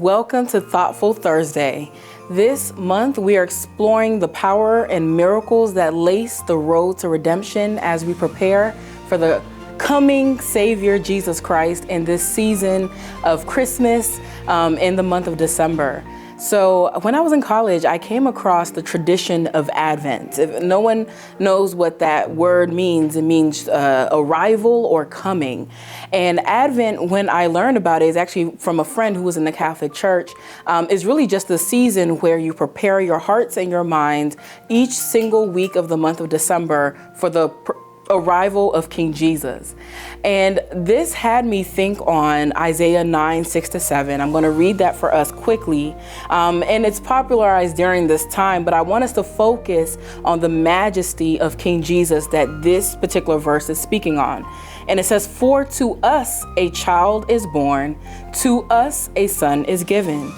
Welcome to Thoughtful Thursday. This month, we are exploring the power and miracles that lace the road to redemption as we prepare for the coming Savior, Jesus Christ, in this season of Christmas in the month of December. So when I was in college, I came across the tradition of Advent. If no one knows what that word means, it means arrival or coming. And Advent, when I learned about it, is actually from a friend who was in the Catholic Church, is really just a season where you prepare your hearts and your minds each single week of the month of December for the arrival of King Jesus. And this had me think on Isaiah 9:6-7. I'm going to read that for us quickly. And it's popularized during this time, but I want us to focus on the majesty of King Jesus that this particular verse is speaking on. And it says, "For to us a child is born, to us a son is given,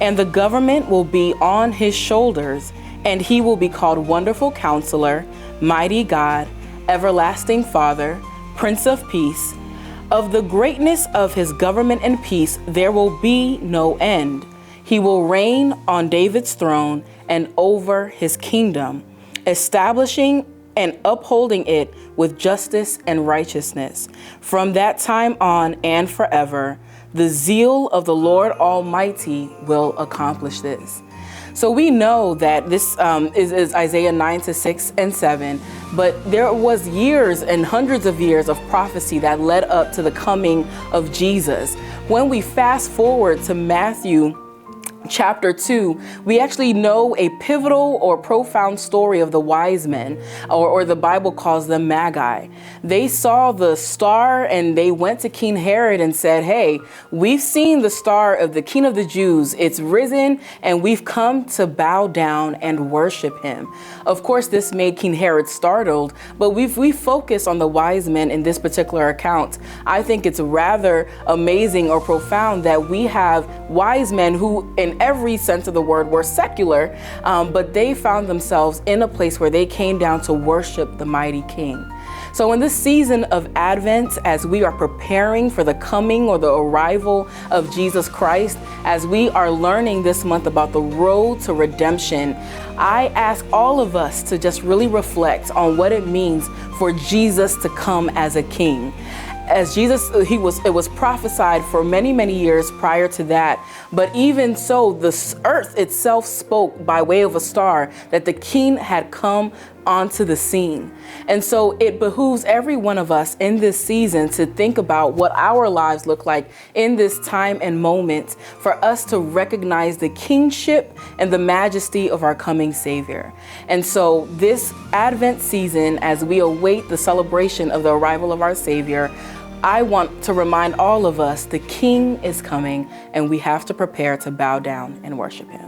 and the government will be on his shoulders, and he will be called Wonderful Counselor, Mighty God, Everlasting Father, Prince of Peace. Of the greatness of his government and peace there will be no end. He will reign on David's throne and over his kingdom, establishing and upholding it with justice and righteousness. From that time on and forever, the zeal of the Lord Almighty will accomplish this." So we know that this is Isaiah 9:6-7, but there was years and hundreds of years of prophecy that led up to the coming of Jesus. When we fast forward to Matthew chapter 2, we actually know a pivotal or profound story of the wise men, or the Bible calls them magi. They saw the star and they went to King Herod and said, "Hey, we've seen the star of the King of the Jews. It's risen and we've come to bow down and worship him." Of course, this made King Herod startled, but if we focus on the wise men in this particular account, I think it's rather amazing or profound that we have wise men who, in every sense of the word, were secular, but they found themselves in a place where they came down to worship the mighty King. So in this season of Advent, as we are preparing for the coming or the arrival of Jesus Christ, as we are learning this month about the road to redemption, I ask all of us to just really reflect on what it means for Jesus to come as a king. As Jesus, it was prophesied for many, many years prior to that. But even so, the earth itself spoke by way of a star that the king had come onto the scene. And so it behooves every one of us in this season to think about what our lives look like in this time and moment for us to recognize the kingship and the majesty of our coming Savior. And so this Advent season, as we await the celebration of the arrival of our Savior, I want to remind all of us the King is coming and we have to prepare to bow down and worship him.